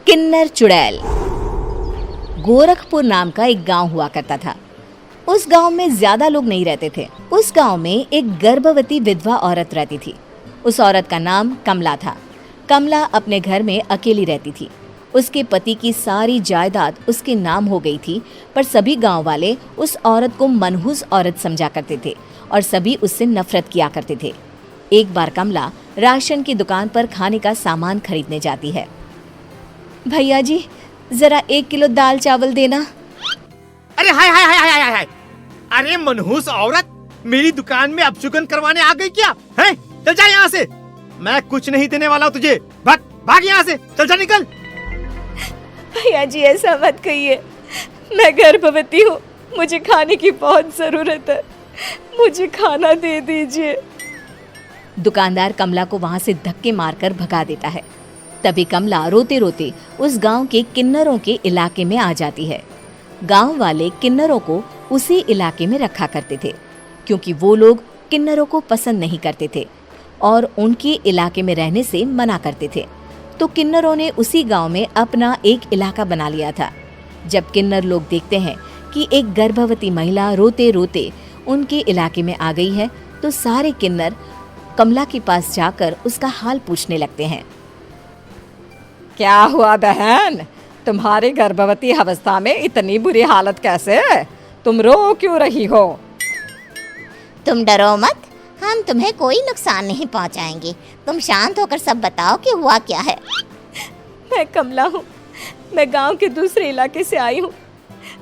किन्नर चुड़ैल। गोरखपुर नाम का एक गांव हुआ करता था। उस गांव में ज्यादा लोग नहीं रहते थे। उस गांव में एक गर्भवती विधवा औरत रहती थी। उस औरत का नाम कमला था। कमला अपने घर में अकेली रहती थी। उसके पति की सारी जायदाद उसके नाम हो गई थी, पर सभी गांव वाले उस औरत को मनहूस औरत समझा करते थे और सभी उससे नफरत किया करते थे। एक बार कमला राशन की दुकान पर खाने का सामान खरीदने जाती है। भैया जी, जरा 1 किलो दाल चावल देना। अरे हाय हाय हाय हाय हाय हाय! अरे मनहूस औरत, मेरी दुकान में अपशुगन करवाने आ गई क्या? हैं? चल जा यहाँ से। मैं कुछ नहीं देने वाला हूँ तुझे। भाग भाग यहाँ से, चल जा, निकल। भैया जी, ऐसा मत कहिए। मैं गर्भवती हूँ, मुझे खाने की बहुत जरूरत है। मुझे खाना दे दीजिए। दुकानदार कमला को वहां से धक्के मारकर भगा देता है। तभी कमला रोते रोते उस गांव के किन्नरों के इलाके में आ जाती है। गांव वाले किन्नरों को उसी इलाके में रखा करते थे, क्योंकि वो लोग किन्नरों को पसंद नहीं करते थे और उनके इलाके में रहने से मना करते थे। तो किन्नरों ने उसी गांव में अपना एक इलाका बना लिया था। जब किन्नर लोग देखते हैं कि एक गर्भवती महिला रोते रोते उनके इलाके में आ गई है, तो सारे किन्नर कमला के पास जाकर उसका हाल पूछने लगते हैं। क्या हुआ बहन, तुम्हारी गर्भवती अवस्था में इतनी बुरी हालत कैसे है? तुम रो क्यों रही हो? तुम डरो मत, हम तुम्हें कोई नुकसान नहीं पहुंचाएंगे। तुम शांत होकर सब बताओ कि हुआ क्या है। मैं कमला हूँ। मैं गांव के दूसरे इलाके से आई हूँ।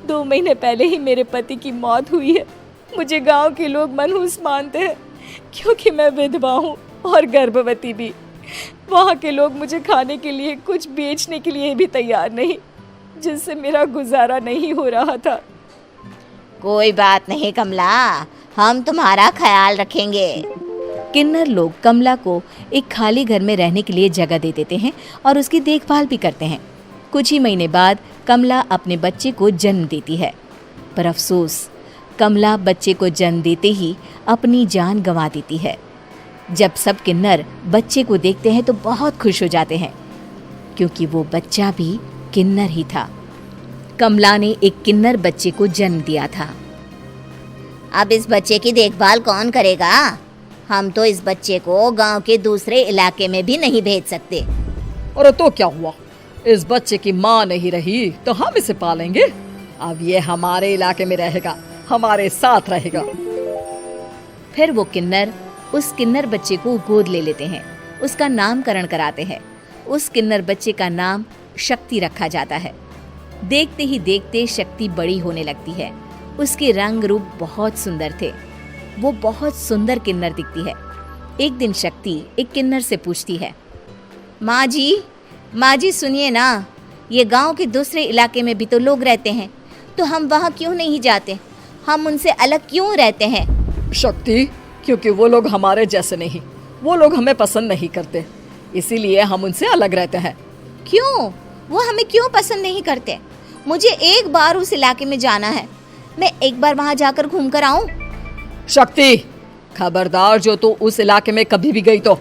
2 महीने पहले ही मेरे पति की मौत हुई है। मुझे गांव के लोग मनहूस मानते हैं, क्योंकि मैं विधवा हूँ और गर्भवती भी। वहाँ के लोग मुझे खाने के लिए कुछ बेचने के लिए भी तैयार नहीं, जिससे मेरा गुजारा नहीं हो रहा था। कोई बात नहीं कमला, हम तुम्हारा ख्याल रखेंगे। किन्नर लोग कमला को एक खाली घर में रहने के लिए जगह दे देते हैं और उसकी देखभाल भी करते हैं। कुछ ही महीने बाद कमला अपने बच्चे को जन्म देती है, पर अफसोस, कमला बच्चे को जन्म देते ही अपनी जान गंवा देती है। जब सब किन्नर बच्चे को देखते हैं तो बहुत खुश हो जाते हैं, क्योंकि वो बच्चा भी किन्नर ही था। कमला ने एक किन्नर बच्चे को जन्म दिया था। अब इस बच्चे की देखभाल कौन करेगा? हम तो इस बच्चे को गांव के दूसरे इलाके में भी नहीं भेज सकते। और तो क्या हुआ, इस बच्चे की माँ नहीं रही तो हम इसे पालेंगे। अब ये हमारे इलाके में रहेगा, हमारे साथ रहेगा। फिर वो किन्नर उस किन्नर बच्चे को गोद ले लेते हैं, उसका नामकरण कराते हैं। उस किन्नर बच्चे का नाम शक्ति रखा जाता है। देखते ही देखते शक्ति बड़ी होने लगती है। उसके रंग रूप बहुत सुंदर थे। वो बहुत सुंदर किन्नर दिखती है। एक दिन शक्ति एक किन्नर से पूछती है, माँ जी सुनिए ना, ये गांव के दूसरे इलाके में भी तो लोग रहते हैं, तो हम वहाँ क्यों नहीं जाते? हम उनसे अलग क्यों रहते हैं? शक्ति, क्योंकि वो लोग हमारे जैसे नहीं, वो लोग हमें पसंद नहीं करते, इसीलिए हम उनसे अलग रहते हैं। क्यों? वो हमें क्यों पसंद नहीं करते? मुझे एक बार उस इलाके में जाना है। मैं एक बार वहाँ जाकर घूम कर आऊँ। शक्ति, खबरदार, जो तू उस इलाके में कभी भी गई तो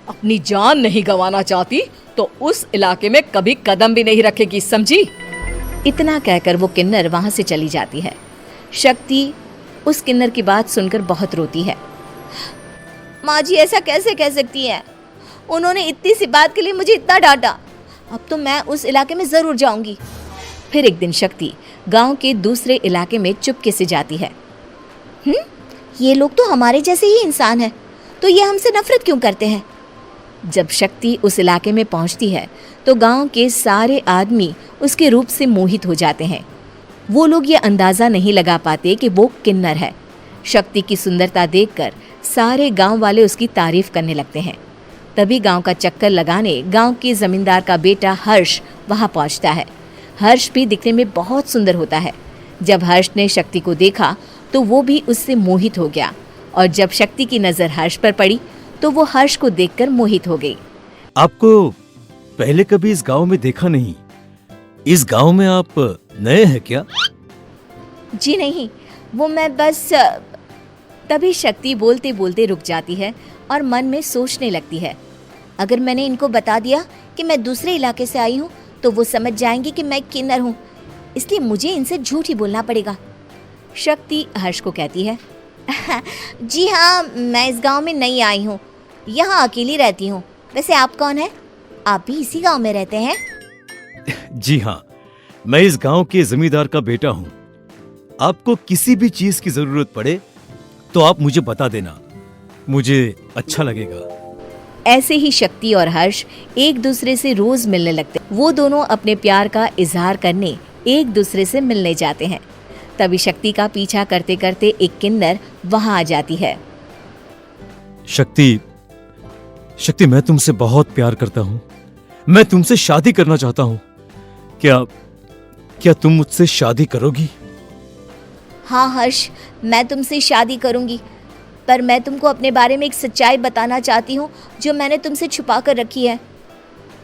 अपनी जान नहीं गंवाना चाहती तो उस इलाके में कभी कदम भी नहीं रखेगी, समझी? इतना कहकर वो किन्नर वहाँ से चली जाती है। शक्ति उस किन्नर की बात सुनकर बहुत रोती है। माँ जी, ऐसा कैसे कह सकती हैं? उन्होंने इतनी सी बात के लिए मुझे इतना डांटा। अब तो मैं उस इलाके में जरूर जाऊंगी। फिर एक दिन शक्ति गांव के दूसरे इलाके में चुपके से जाती है। ये लोग तो हमारे जैसे ही इंसान हैं, तो ये हमसे नफरत क्यों करते हैं? जब शक्ति उस इलाके में पहुंचती है तो गांव के सारे आदमी उसके रूप से मोहित हो जाते हैं। वो लोग ये अंदाजा नहीं लगा पाते कि वो किन्नर है। शक्ति की सुंदरता देखकर सारे गांव वाले उसकी तारीफ करने लगते हैं। तभी गांव का चक्कर लगाने गांव के जमींदार का बेटा हर्ष वहां पहुंचता है। हर्ष भी दिखने में बहुत सुंदर होता है। जब हर्ष ने शक्ति को देखा तो वो भी उससे मोहित हो गया, और जब शक्ति की नजर हर्ष पर पड़ी तो वो हर्ष को देखकर मोहित हो गई। आपको पहले कभी इस गांव में देखा नहीं। इस गांव में आप नए हैं क्या? जी नहीं, वो मैं बस। तभी शक्ति बोलते बोलते रुक जाती है और मन में सोचने लगती है, अगर मैंने इनको बता दिया कि मैं दूसरे इलाके से आई हूँ तो वो समझ जाएंगे कि मैं किन्नर हूँ, इसलिए मुझे इनसे झूठ ही बोलना पड़ेगा। शक्ति हर्ष को कहती है, जी हाँ, मैं इस गांव में नई आई हूँ, यहाँ अकेली रहती हूँ। वैसे आप कौन है? आप भी इसी गांव में रहते हैं? जी हाँ, मैं इस गांव के जमींदार का बेटा हूँ। आपको किसी भी चीज की जरूरत पड़े तो आप मुझे बता देना, मुझे अच्छा लगेगा। ऐसे ही शक्ति और हर्ष एक दूसरे से रोज मिलने लगते। वो दोनों अपने प्यार का इजहार करने एक दूसरे से मिलने जाते हैं। तभी शक्ति का पीछा करते करते एक किन्नर वहां आ जाती है। शक्ति, शक्ति, मैं तुमसे बहुत प्यार करता हूँ। मैं तुमसे शादी करना चाहता हूँ। क्या तुम मुझसे शादी करोगी? हाँ हर्ष, मैं तुमसे शादी करूंगी, पर मैं तुमको अपने बारे में एक सच्चाई बताना चाहती हूँ जो मैंने तुमसे छुपा कर रखी है।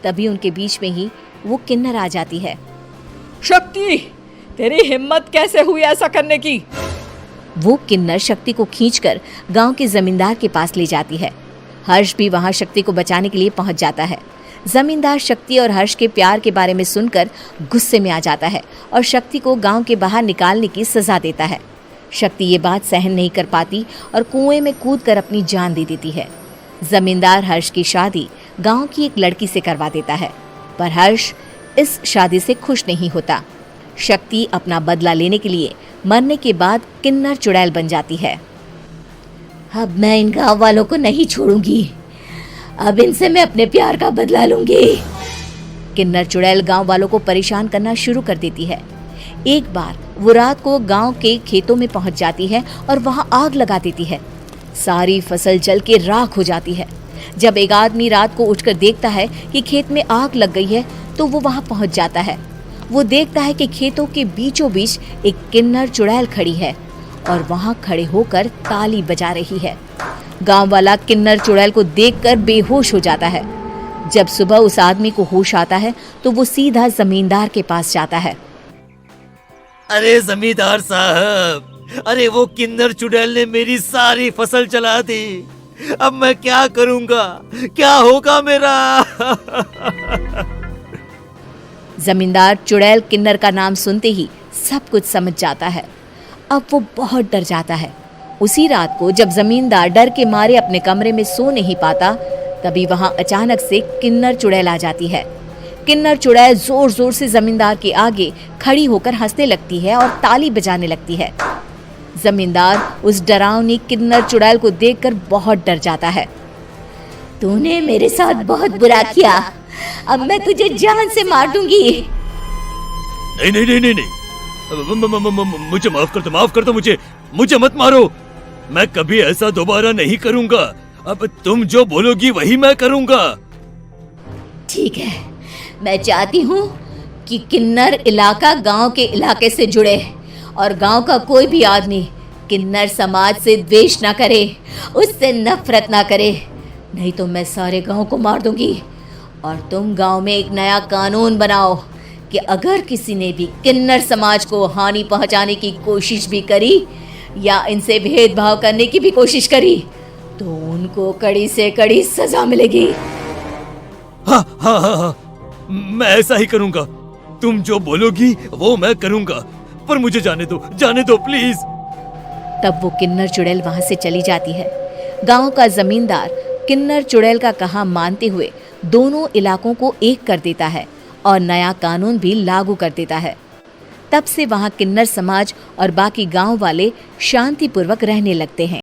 तभी उनके बीच में ही वो किन्नर आ जाती है। शक्ति, तेरी हिम्मत कैसे हुई ऐसा करने की? वो किन्नर शक्ति को खींचकर गांव के जमींदार के पास ले जाती है। हर्ष भी वहां शक्ति को बचाने के लिए पहुंच जाता है। जमींदार शक्ति और हर्ष के प्यार के बारे में सुनकर गुस्से में आ जाता है और शक्ति को गांव के बाहर निकालने की सजा देता है। शक्ति ये बात सहन नहीं कर पाती और कुएं में कूदकर अपनी जान दे देती है। जमींदार हर्ष की शादी गांव की एक लड़की से करवा देता है, पर हर्ष इस शादी से खुश नहीं होता। शक्ति अपना बदला लेने के लिए मरने के बाद किन्नर चुड़ैल बन जाती है। अब मैं इन गांव वालों को नहीं छोड़ूंगी, अब इनसे मैं अपने प्यार का बदला लूंगी। किन्नर चुड़ैल गांव वालों को परेशान करना शुरू कर देती है। एक बार वो रात को गांव के खेतों में पहुंच जाती है और वहां आग लगा देती है। सारी फसल जल के राख हो जाती है। जब एक आदमी रात को उठकर देखता है कि खेत में आग लग गई है तो वो वहां पहुंच जाता है। वो देखता है कि खेतों के बीचों बीच एक किन्नर चुड़ैल खड़ी है और वहां खड़े होकर ताली बजा रही है। गांव वाला किन्नर चुड़ैल को देखकर बेहोश हो जाता है। जब सुबह उस आदमी को होश आता है तो वो सीधा जमींदार के पास जाता है। अरे जमींदार साहब, अरे वो किन्नर चुड़ैल ने मेरी सारी फसल जला दी। अब मैं क्या करूंगा? क्या होगा मेरा? जमींदार चुड़ैल किन्नर का नाम सुनते ही सब कुछ समझ जाता है। अब वो बहुत डर जाता है। उसी रात को जब जमींदार डर के मारे अपने कमरे में सो नहीं पाता, तभी वहां अचानक से किन्नर चुड़ैल आ जाती है। किन्नर चुड़ैल जोर जोर से जमींदार के आगे खड़ी होकर हंसने लगती है और ताली बजाने लगती है। जमींदार उस डरावनी किन्नर चुड़ैल को देखकर बहुत डर जाता है। तूने मेरे साथ बहुत बुरा किया, अब मैं तुझे जान से मार दूंगी। नहीं नहीं नहीं नहीं नहीं, मुझे माफ कर दो, मुझे मत मारो। मैं कभी ऐसा दोबारा नहीं करूंगा। अब तुम जो बोलोगी वही मैं करूंगा। ठीक है, मैं चाहती हूँ कि किन्नर इलाका गांव के इलाके से जुड़े और गांव का कोई भी आदमी किन्नर समाज से द्वेष ना करे, उससे नफरत ना करे, नहीं तो मैं सारे गांव को मार दूंगी। और तुम गांव में एक नया कानून बनाओ कि अगर किसी ने भी किन्नर समाज को हानि पहुंचाने की कोशिश भी करी या इनसे भेदभाव करने की भी कोशिश करी तो उनको कड़ी से कड़ी सजा मिलेगी। हाँ हाँ हाँ हाँ, मैं ऐसा ही करूंगा। तुम जो बोलोगी वो मैं करूंगा, पर मुझे जाने दो प्लीज। तब वो किन्नर चुड़ैल वहां से चली जाती है। गांव का जमींदार किन्नर चुड़ैल का कहा मानते हुए दोनों इलाकों को एक कर देता है और नया कानून भी लागू कर देता है। तब से वहां किन्नर समाज और बाकी गांव वाले शांतिपूर्वक रहने लगते हैं।